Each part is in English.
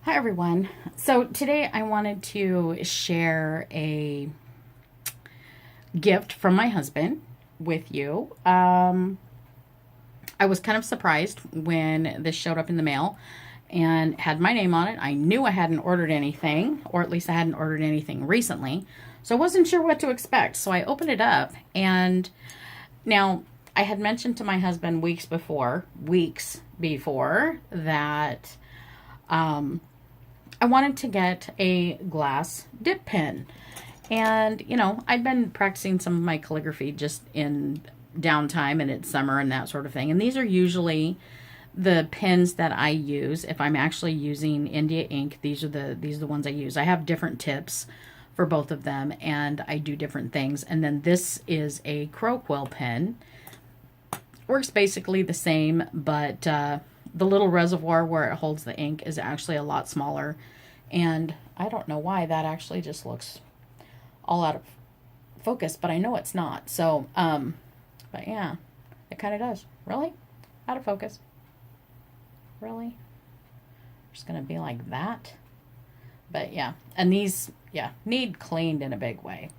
Hi everyone. So today I wanted to share a gift from my husband with you. I was kind of surprised when this showed up in the mail and had my name on it. I knew I hadn't ordered anything, or at least I hadn't ordered anything recently. So I wasn't sure what to expect. So I opened it up, and now I had mentioned to my husband weeks before that I wanted to get a glass dip pen. And, I'd been practicing some of my calligraphy just in downtime and it's summer and that sort of thing. And these are usually the pens that I use if I'm actually using India ink. These are the ones I use. I have different tips for both of them and I do different things. And then this is a crow quill pen. Works basically the same, but the little reservoir where it holds the ink is actually a lot smaller. And I don't know why that actually just looks all out of focus, but I know it's not. So, but yeah, it kind of does. Really? Out of focus. Really? Just going to be like that. But yeah, and these, need cleaned in a big way.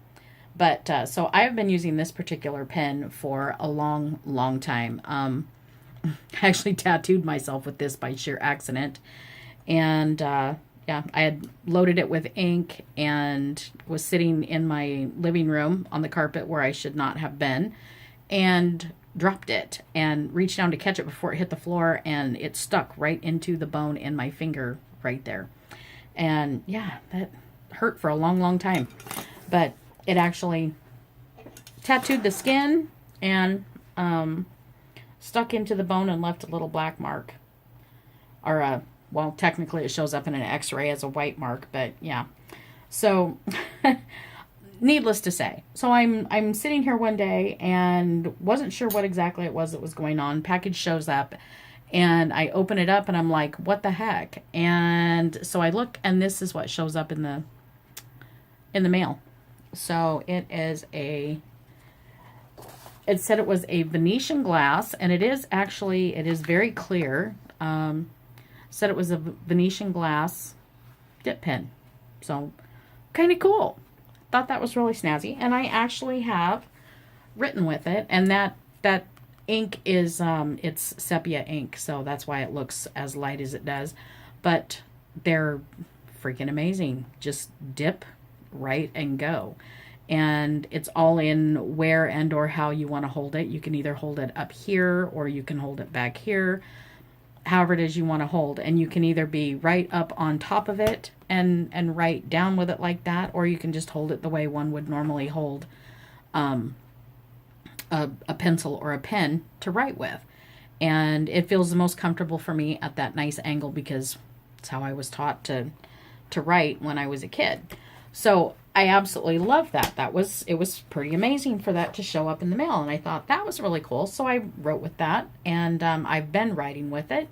But so I have been using this particular pen for a long, long time. I actually tattooed myself with this by sheer accident. And I had loaded it with ink and was sitting in my living room on the carpet where I should not have been and dropped it and reached down to catch it before it hit the floor, and it stuck right into the bone in my finger right there. And yeah, that hurt for a long, long time. But it actually tattooed the skin and stuck into the bone and left a little black mark. Or well, technically it shows up in an x-ray as a white mark, but yeah. So needless to say. So I'm sitting here one day and wasn't sure what exactly it was that was going on. Package shows up and I open it up and I'm like, what the heck? And so I look and this is what shows up in the mail. So it said it was a Venetian glass, and it is very clear. Said it was a Venetian glass dip pen. So kind of cool. Thought that was really snazzy. And I actually have written with it, and that ink is it's sepia ink, so that's why it looks as light as it does. But they're freaking amazing. Just dip, write, and go. And it's all in where and or how you want to hold it. You can either hold it up here or you can hold it back here, however it is you want to hold. And you can either be right up on top of it and write down with it like that, or you can just hold it the way one would normally hold a pencil or a pen to write with. And it feels the most comfortable for me at that nice angle because it's how I was taught to write when I was a kid. So I absolutely love that. It was pretty amazing for that to show up in the mail. And I thought that was really cool. So I wrote with that, and I've been writing with it.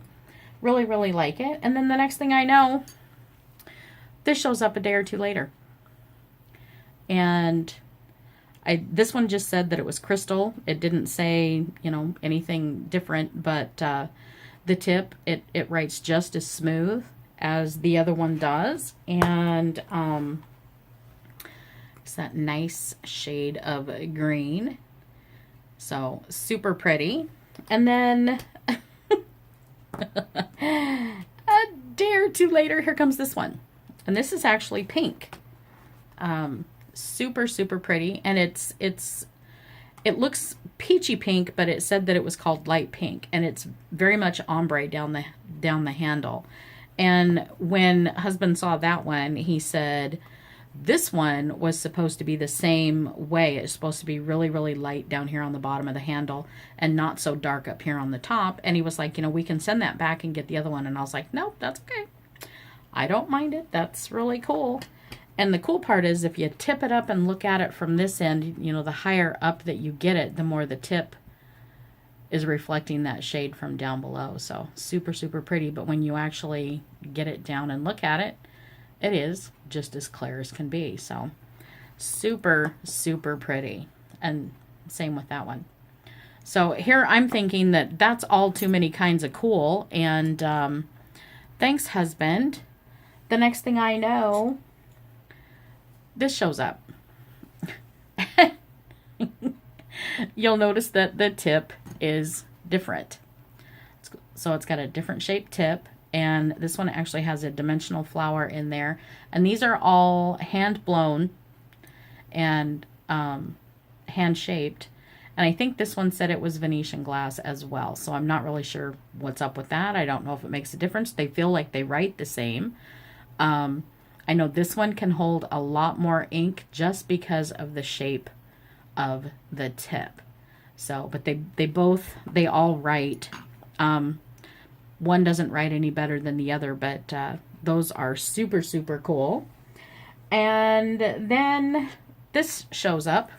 Really, really like it. And then the next thing I know, this shows up a day or two later. And this one just said that it was crystal. It didn't say, anything different, but the tip, it writes just as smooth as the other one does. And it's that nice shade of green. So super pretty. And then a day or two later, here comes this one. And this is actually pink. Super, super pretty. And it looks peachy pink, but it said that it was called light pink. And it's very much ombre down the handle. And when husband saw that one, he said this one was supposed to be the same way. It's supposed to be really, really light down here on the bottom of the handle and not so dark up here on the top. And he was like, we can send that back and get the other one. And I was like, nope, that's okay. I don't mind it. That's really cool. And the cool part is if you tip it up and look at it from this end, the higher up that you get it, the more the tip is reflecting that shade from down below. So super, super pretty. But when you actually get it down and look at it, it is just as clear as can be. So super, super pretty. And same with that one. So here I'm thinking that that's all too many kinds of cool. And thanks, husband. the next thing I know, this shows up. You'll notice that the tip is different. So it's got a different shaped tip, and this one actually has a dimensional flower in there. And these are all hand blown and hand shaped. And I think this one said it was Venetian glass as well. So I'm not really sure what's up with that. I don't know if it makes a difference. They feel like they write the same. I know this one can hold a lot more ink just because of the shape of the tip. So, but they all write. One doesn't write any better than the other, but those are super, super cool. And then this shows up.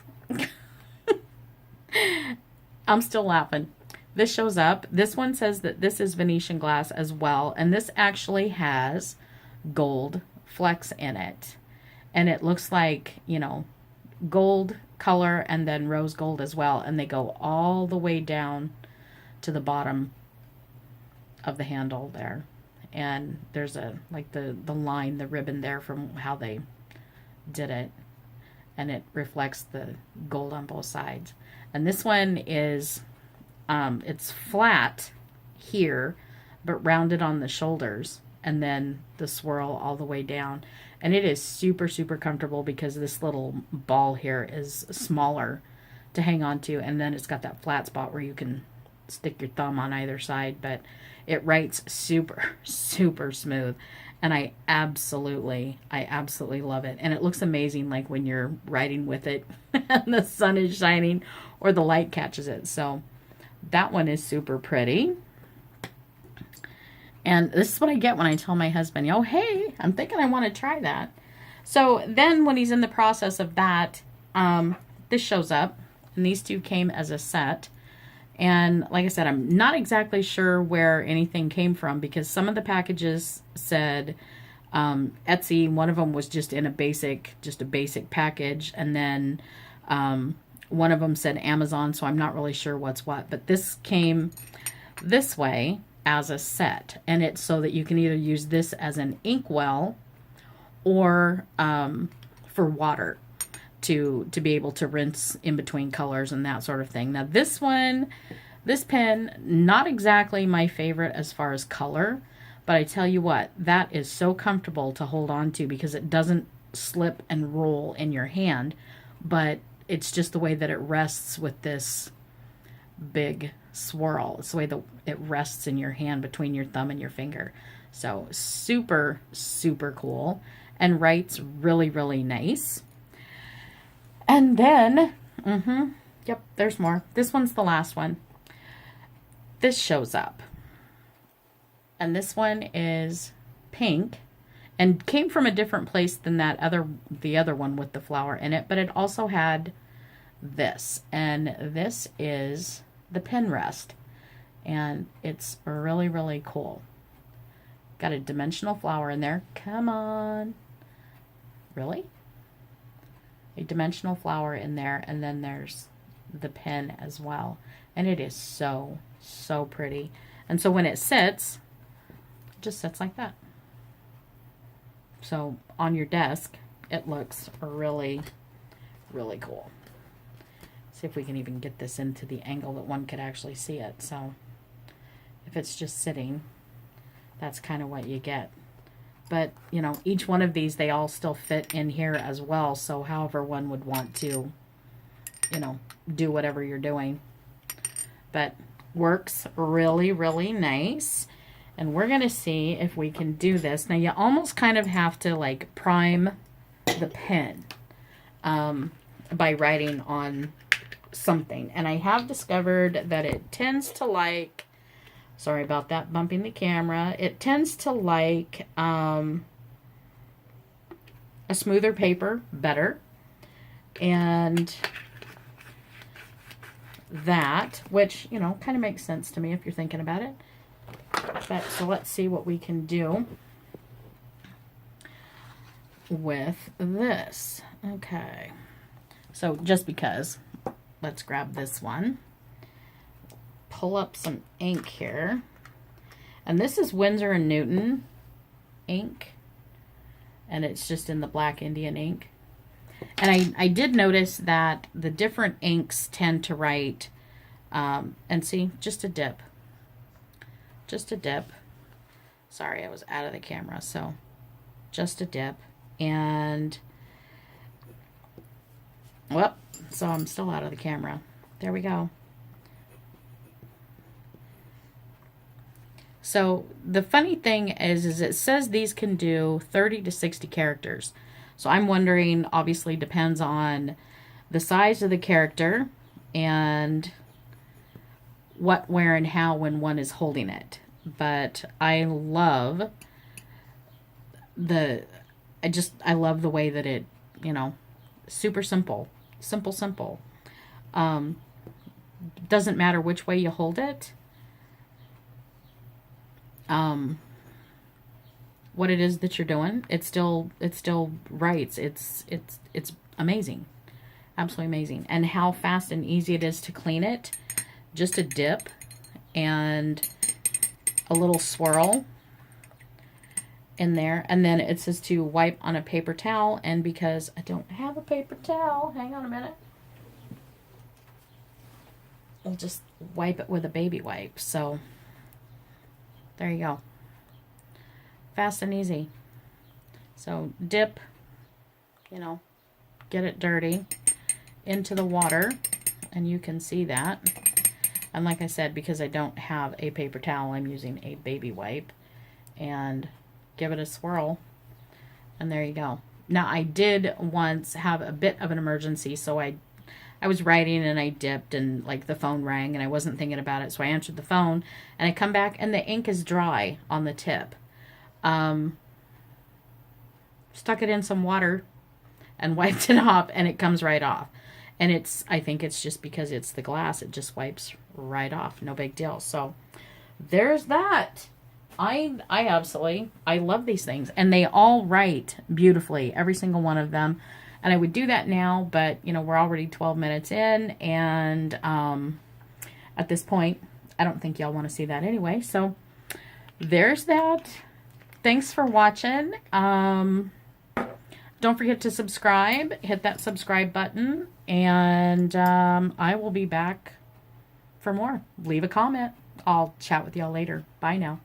I'm still laughing. This shows up. This one says that this is Venetian glass as well. And this actually has gold flecks in it. And it looks like, you know, gold color and then rose gold as well. And they go all the way down to the bottom of the handle there. And there's a, like the line, the ribbon there from how they did it. And it reflects the gold on both sides. And this one is, it's flat here, but rounded on the shoulders. And then the swirl all the way down. And it is super, super comfortable because this little ball here is smaller to hang on to. And then it's got that flat spot where you can stick your thumb on either side. But it writes super, super smooth. And I absolutely love it. And it looks amazing like when you're writing with it and the sun is shining or the light catches it. So that one is super pretty. And this is what I get when I tell my husband, oh, hey, I'm thinking I want to try that. So then when he's in the process of that, this shows up. And these two came as a set. And like I said, I'm not exactly sure where anything came from because some of the packages said Etsy. One of them was just in a basic package. And then one of them said Amazon. So I'm not really sure what's what. But this came this way as a set. And it's so that you can either use this as an inkwell or for water to be able to rinse in between colors and that sort of thing. Now this pen, not exactly my favorite as far as color, but I tell you what, that is so comfortable to hold on to because it doesn't slip and roll in your hand, but it's just the way that it rests with this big swirl. It's the way that it rests in your hand between your thumb and your finger. So super, super cool and writes really, really nice. And then, yep, there's more. This one's the last one. This shows up. And this one is pink and came from a different place than the other one with the flower in it, but it also had this. And this is the pen rest. And it's really, really cool. Got a dimensional flower in there. Come on. Really? A dimensional flower in there, and then there's the pen as well. And it is so, so pretty. And so when it sits, it just sits like that. So on your desk, it looks really, really cool. See if we can even get this into the angle that one could actually see it. So if it's just sitting, that's kind of what you get. But, you know, each one of these, they all still fit in here as well. So however one would want to, you know, do whatever you're doing. But works really, really nice. And we're going to see if we can do this. Now, you almost kind of have to, like, prime the pen by writing on something. And I have discovered that it tends to like... Sorry about that, bumping the camera. It tends to like a smoother paper better. And that, which, you know, kind of makes sense to me if you're thinking about it. But so let's see what we can do with this. Okay. So just because, let's grab this one. Pull up some ink here. And this is Winsor & Newton ink. and it's just in the black Indian ink. And I did notice that the different inks tend to write, and see, just a dip. Just a dip. Sorry, I was out of the camera, so just a dip. And, well, so I'm still out of the camera. There we go. So the funny thing is it says these can do 30 to 60 characters. So I'm wondering, obviously depends on the size of the character and what, where, and how when one is holding it. But I love I love the way that it, you know, super simple. Simple. Doesn't matter which way you hold it. What it is that you're doing, it still writes. It's amazing. Absolutely amazing. And how fast and easy it is to clean it. Just a dip and a little swirl in there, and then it says to wipe on a paper towel. And because I don't have a paper towel, hang on a minute, I'll just wipe it with a baby wipe. So there you go. Fast and easy. So dip, you know, get it dirty into the water, and you can see that. And like I said, because I don't have a paper towel, I'm using a baby wipe, and give it a swirl, and there you go. Now, I did once have a bit of an emergency, so I was writing and I dipped, and like the phone rang and I wasn't thinking about it, so I answered the phone and I come back and the ink is dry on the tip. Stuck it in some water and wiped it off, and it comes right off. And I think it's just because it's the glass, it just wipes right off. No big deal. So there's that. I love these things, and they all write beautifully, every single one of them. And I would do that now, but you know, we're already 12 minutes in, and at this point, I don't think y'all want to see that anyway. So there's that. Thanks for watching. Don't forget to subscribe. Hit that subscribe button, and I will be back for more. Leave a comment. I'll chat with y'all later. Bye now.